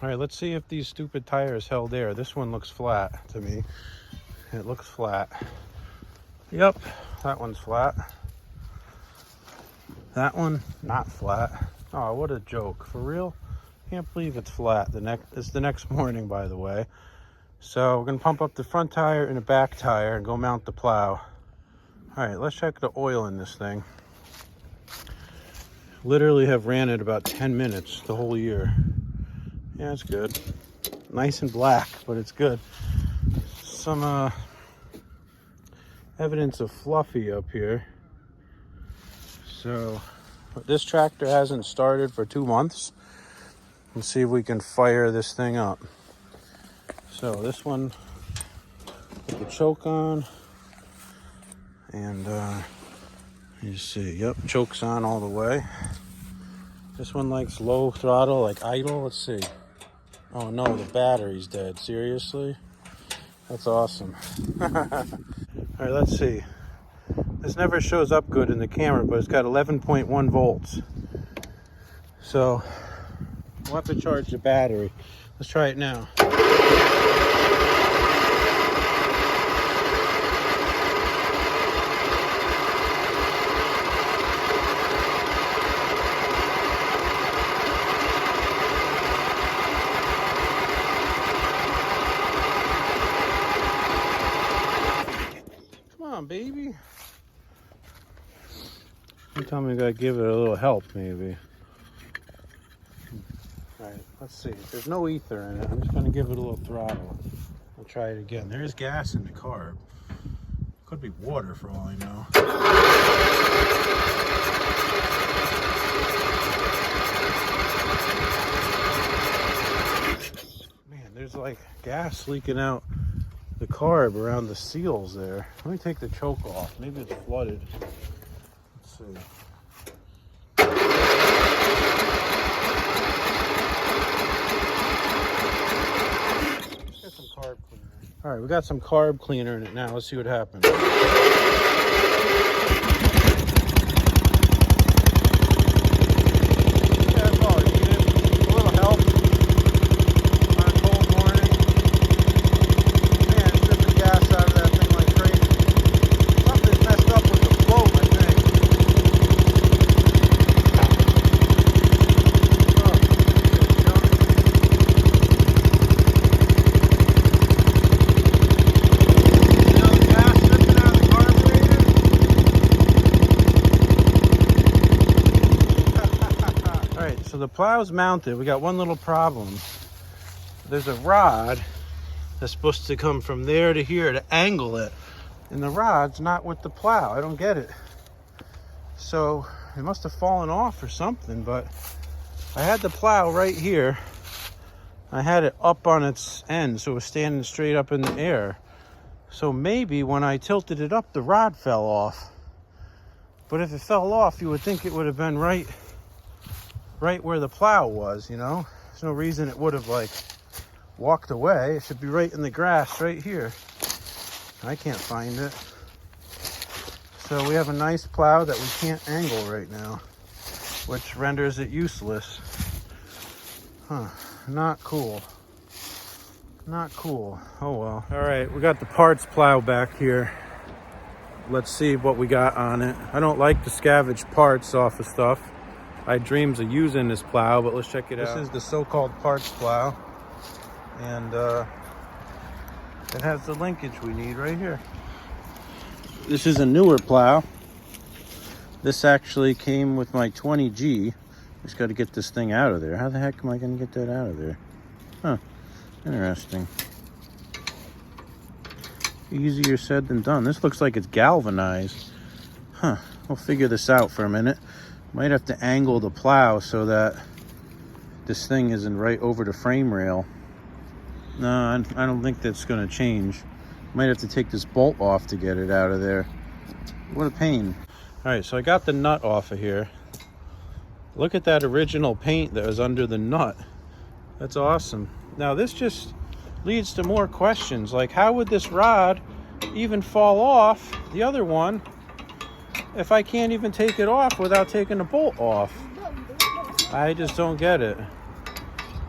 All right, let's see if these stupid tires held air. This one looks flat to me. It looks flat. Yep, that one's flat. That one, not flat. Oh, what a joke. For real? Can't believe it's flat. It's the next morning, by the way. So we're gonna pump up the front tire and the back tire and go mount the plow. All right, let's check the oil in this thing. Literally have ran it about 10 minutes the whole year. Yeah, it's good. Nice and black, but it's good. Some evidence of fluffy up here. So this tractor hasn't started for 2 months. Let's see if we can fire this thing up. So this one, put the choke on, and you see, yep, choke's on all the way. This one likes low throttle, like idle. Let's see. Oh no, the battery's dead. Seriously? That's awesome. All right, let's see. This never shows up good in the camera, but it's got 11.1 volts. So we'll have to charge the battery. Let's try it now. Come on, baby. Sometimes we gotta give it a little help, maybe. All right, let's see. There's no ether in it. I'm just gonna give it a little throttle. I'll try it again. There is gas in the carb. Could be water for all I know. Man, there's like gas leaking out the carb around the seals there. Let me take the choke off. Maybe it's flooded. Let's see. Some carb cleaner. All right, we got some carb cleaner in it now. Let's see what happens. Yeah, that's all I needed. A little help on a cold morning. Man, it's dripping gas out of that thing like crazy. Something's messed up with the float, I think. So the plow's mounted. We got one little problem. There's a rod that's supposed to come from there to here to angle it, and the rod's not with the plow. I don't get it. So it must have fallen off or something, but I had the plow right here. I had it up on its end, so it was standing straight up in the air. So maybe when I tilted it up, the rod fell off. But if it fell off, you would think it would have been right where the plow was, you know? There's no reason it would have like walked away. It should be right in the grass right here. I can't find it. So we have a nice plow that we can't angle right now, which renders it useless. Huh, not cool. Not cool. Oh well. All right, we got the parts plow back here. Let's see what we got on it. I don't like to scavenge parts off of stuff. I had dreams of using this plow, but let's check it out. This is the so-called parts plow, and it has the linkage we need right here. This is a newer plow. This actually came with my 20G. Just got to get this thing out of there. How the heck am I going to get that out of there? Huh, interesting. Easier said than done. This looks like it's galvanized. Huh, we'll figure this out for a minute. Might have to angle the plow so that this thing isn't right over the frame rail. No, I don't think that's going to change. Might have to take this bolt off to get it out of there. What a pain. All right, so I got the nut off of here. Look at that original paint that was under the nut. That's awesome. Now this just leads to more questions. Like, how would this rod even fall off the other one if I can't even take it off without taking the bolt off? I just don't get it.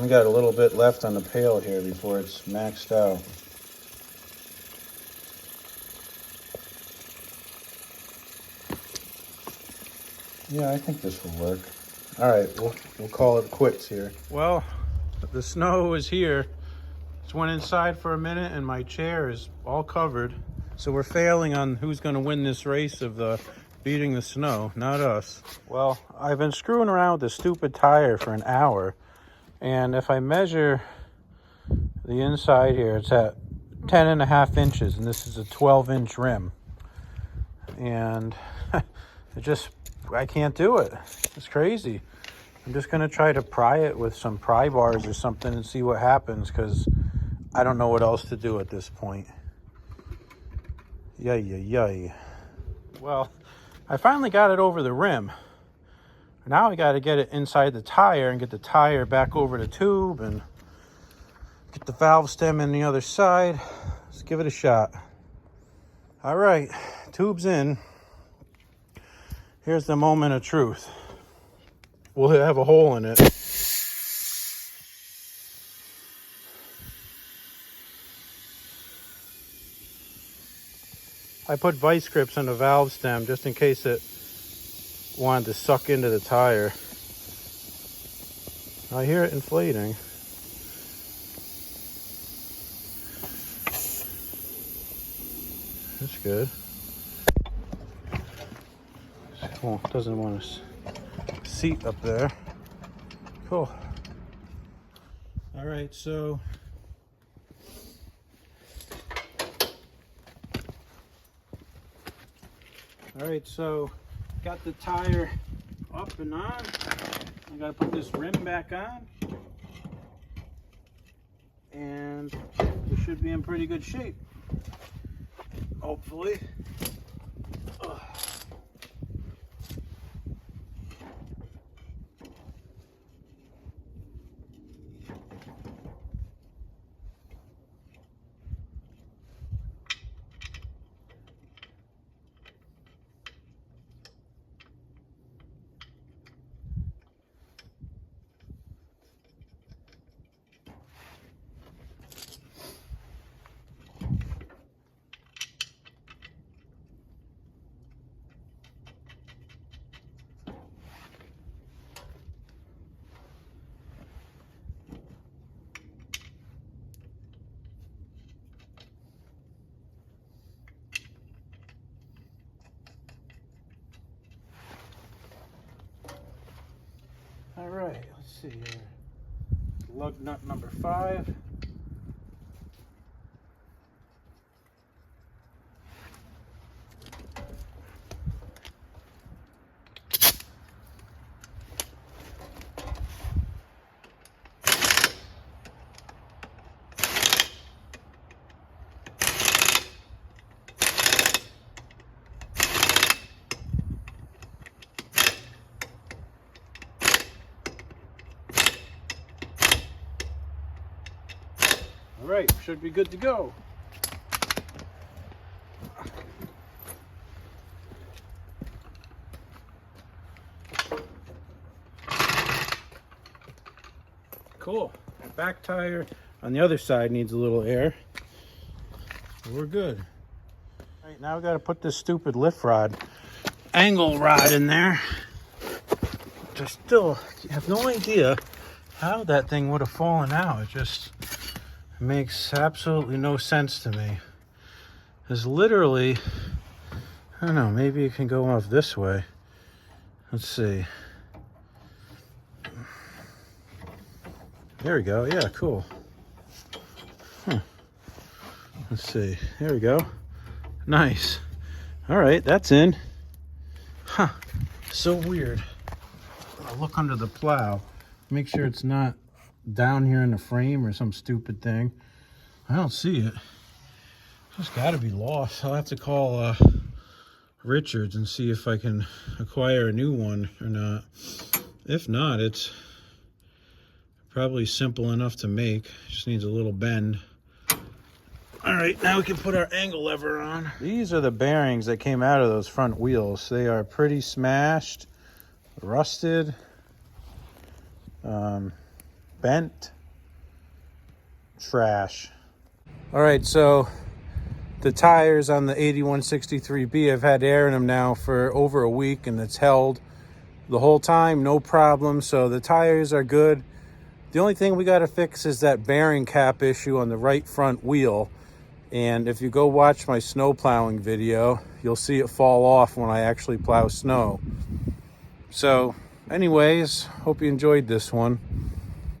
We got a little bit left on the pail here before it's maxed out. Yeah, I think this will work. All right, we'll call it quits here. Well, the snow is here. Just went inside for a minute and my chair is all covered. So we're failing on who's going to win this race of the beating the snow, not us. Well, I've been screwing around with this stupid tire for an hour. And if I measure the inside here, it's at 10.5 inches, and this is a 12-inch rim. And I can't do it. It's crazy. I'm just gonna try to pry it with some pry bars or something and see what happens, because I don't know what else to do at this point. Yay. Well, I finally got it over the rim. Now I got to get it inside the tire and get the tire back over the tube and get the valve stem in the other side. Let's give it a shot. All right, tube's in. Here's the moment of truth. We'll have a hole in it. I put vice grips on the valve stem just in case it wanted to suck into the tire. I hear it inflating. That's good. Well, it doesn't want a seat up there. Cool. All right, so got the tire up and on. I gotta put this rim back on, and it should be in pretty good shape, hopefully. Ugh. All right, let's see here. Lug nut number 5. All right, should be good to go. Cool. Back tire on the other side needs a little air. We're good. All right, now we got to put this stupid lift rod, angle rod in there. I still have no idea how that thing would have fallen out. It just makes absolutely no sense to me. There's literally, I don't know, maybe it can go off this way. Let's see. There we go. Yeah, cool. Let's see. There we go. Nice. All right, that's in. So weird. I'll look under the plow. Make sure it's not down here in the frame or some stupid thing. I don't see it. It's got to be lost. I'll have to call Richards and see if I can acquire a new one or not. If not, it's probably simple enough to make. Just needs a little bend. All right, now we can put our angle lever on. These are the bearings that came out of those front wheels. They are pretty smashed, rusted. bent trash. All right, so the tires on the 8163B, I've had air in them now for over a week, and it's held the whole time, no problem. So the tires are good. The only thing we got to fix is that bearing cap issue on the right front wheel. And if you go watch my snow plowing video, you'll see it fall off when I actually plow snow. So anyways, hope you enjoyed this one.